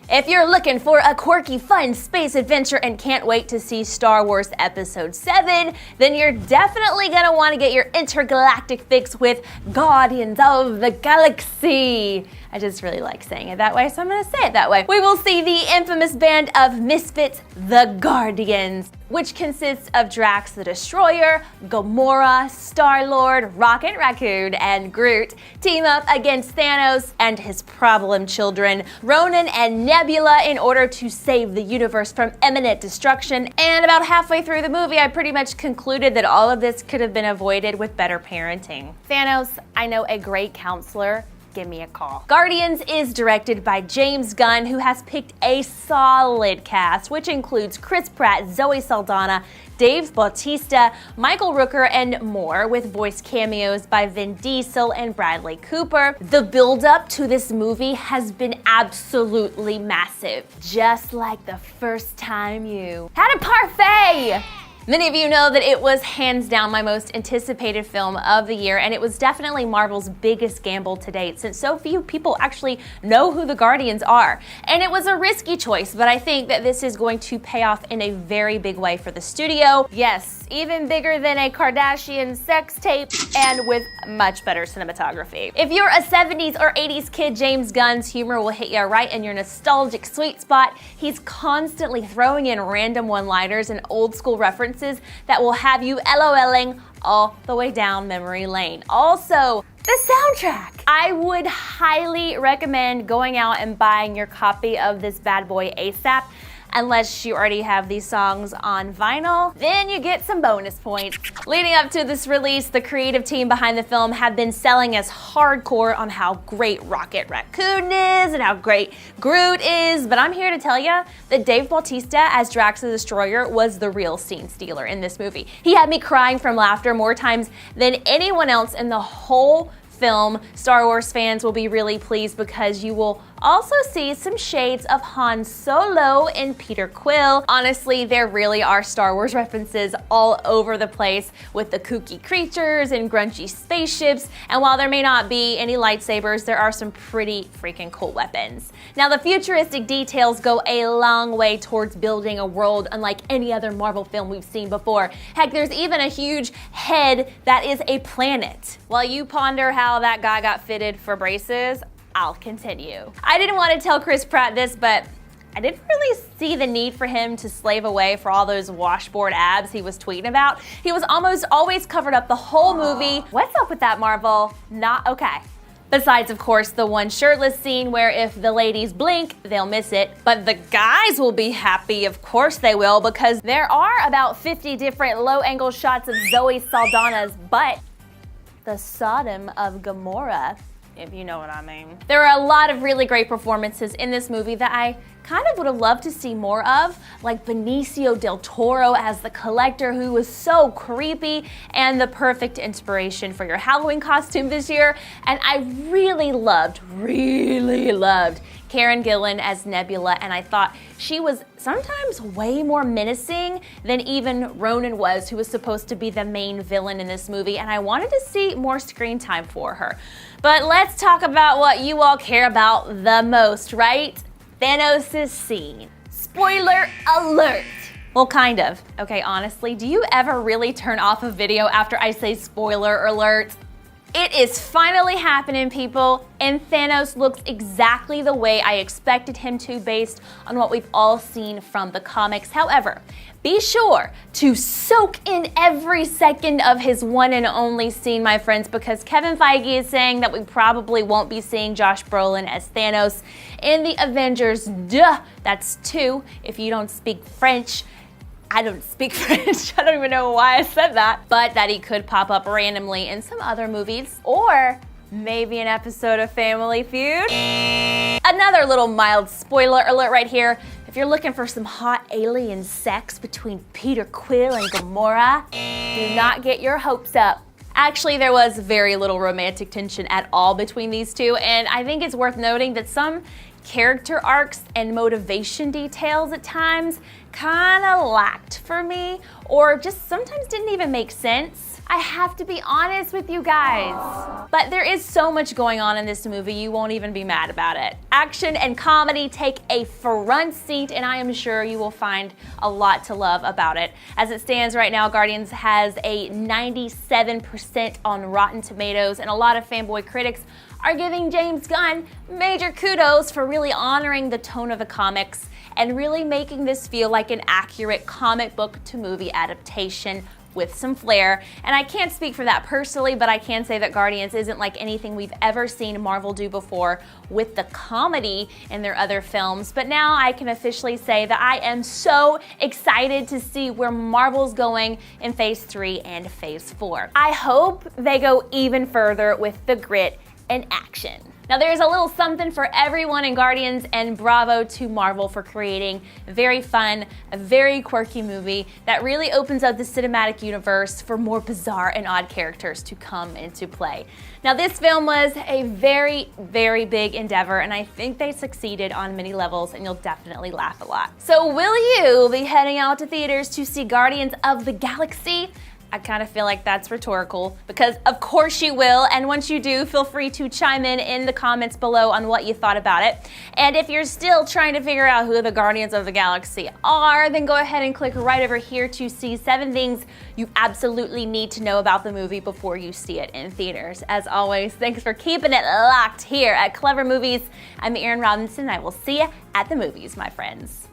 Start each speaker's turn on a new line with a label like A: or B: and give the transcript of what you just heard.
A: If you're looking for a quirky, fun space adventure and can't wait to see Star Wars Episode 7, then you're definitely gonna want to get your intergalactic fix with Guardians of the Galaxy. I just really like saying it that way, so I'm gonna say it that way. We will see the infamous band of misfits, the Guardians, which consists of Drax the Destroyer, Gamora, Star-Lord, Rocket Raccoon, and Groot, team up against Thanos and his problem children, Ronan and Nebula, in order to save the universe from imminent destruction. And about halfway through the movie, I pretty much concluded that all of this could have been avoided with better parenting. Thanos, I know a great counselor. Give me a call. Guardians is directed by James Gunn, who has picked a solid cast, which includes Chris Pratt, Zoe Saldana, Dave Bautista, Michael Rooker, and more, with voice cameos by Vin Diesel and Bradley Cooper. The build-up to this movie has been absolutely massive, just like the first time you had a parfait. Many of you know that it was hands down my most anticipated film of the year, and it was definitely Marvel's biggest gamble to date, since so few people actually know who the Guardians are. And it was a risky choice, but I think that this is going to pay off in a very big way for the studio. Yes, even bigger than a Kardashian sex tape, and with much better cinematography. If you're a 70s or 80s kid, James Gunn's humor will hit you right in your nostalgic sweet spot. He's constantly throwing in random one-liners and old school references that will have you LOLing all the way down memory lane. Also, the soundtrack. I would highly recommend going out and buying your copy of this bad boy ASAP. Unless you already have these songs on vinyl, then you get some bonus points. Leading up to this release, the creative team behind the film have been selling us hardcore on how great Rocket Raccoon is and how great Groot is, but I'm here to tell you that Dave Bautista as Drax the Destroyer was the real scene stealer in this movie. He had me crying from laughter more times than anyone else in the whole film. Star Wars fans will be really pleased because you will also see some shades of Han Solo and Peter Quill. Honestly, there really are Star Wars references all over the place with the kooky creatures and grungy spaceships, and while there may not be any lightsabers, there are some pretty freaking cool weapons. Now, the futuristic details go a long way towards building a world unlike any other Marvel film we've seen before. Heck, there's even a huge head that is a planet. While you ponder how that guy got fitted for braces, I'll continue. I didn't want to tell Chris Pratt this, but I didn't really see the need for him to slave away for all those washboard abs he was tweeting about. He was almost always covered up the whole movie. What's up with that, Marvel? Not okay. Besides, of course, the one shirtless scene where if the ladies blink, they'll miss it. But the guys will be happy, of course they will, because there are about 50 different low-angle shots of Zoe Saldana's butt. The Sodom of Gamora, if you know what I mean. There are a lot of really great performances in this movie that I kind of would have loved to see more of, like Benicio del Toro as the Collector, who was so creepy and the perfect inspiration for your Halloween costume this year. And I really loved Karen Gillan as Nebula, and I thought she was sometimes way more menacing than even Ronan was, who was supposed to be the main villain in this movie, and I wanted to see more screen time for her. But let's talk about what you all care about the most, right? Thanos' scene. Spoiler alert! Well, kind of. Okay, honestly, do you ever really turn off a video after I say spoiler alert? It is finally happening, people, and Thanos looks exactly the way I expected him to based on what we've all seen from the comics. However, be sure to soak in every second of his one and only scene, my friends, because Kevin Feige is saying that we probably won't be seeing Josh Brolin as Thanos in the Avengers. Duh! That's 2 if you don't speak French. I don't speak French. I don't even know why I said that. But that he could pop up randomly in some other movies, or maybe an episode of Family Feud. Another little mild spoiler alert right here. If you're looking for some hot alien sex between Peter Quill and Gamora, do not get your hopes up. Actually, there was very little romantic tension at all between these two, and I think it's worth noting that some character arcs and motivation details at times kind of lacked for me, or just sometimes didn't even make sense. I have to be honest with you guys. But there is so much going on in this movie, you won't even be mad about it. Action and comedy take a front seat, and I am sure you will find a lot to love about it. As it stands right now, Guardians has a 97% on Rotten Tomatoes, and a lot of fanboy critics are giving James Gunn major kudos for really honoring the tone of the comics and really making this feel like an accurate comic book to movie adaptation with some flair. And I can't speak for that personally, but I can say that Guardians isn't like anything we've ever seen Marvel do before with the comedy in their other films. But now I can officially say that I am so excited to see where Marvel's going in Phase 3 and Phase 4. I hope they go even further with the grit and action. Now there's a little something for everyone in Guardians, and bravo to Marvel for creating a very fun, a very quirky movie that really opens up the cinematic universe for more bizarre and odd characters to come into play. Now this film was a very, very big endeavor, and I think they succeeded on many levels, and you'll definitely laugh a lot. So will you be heading out to theaters to see Guardians of the Galaxy? I kind of feel like that's rhetorical, because of course you will, and once you do, feel free to chime in the comments below on what you thought about it. And if you're still trying to figure out who the Guardians of the Galaxy are, then go ahead and click right over here to see 7 things you absolutely need to know about the movie before you see it in theaters. As always, thanks for keeping it locked here at Clevver Movies. I'm Erin Robinson, and I will see you at the movies, my friends.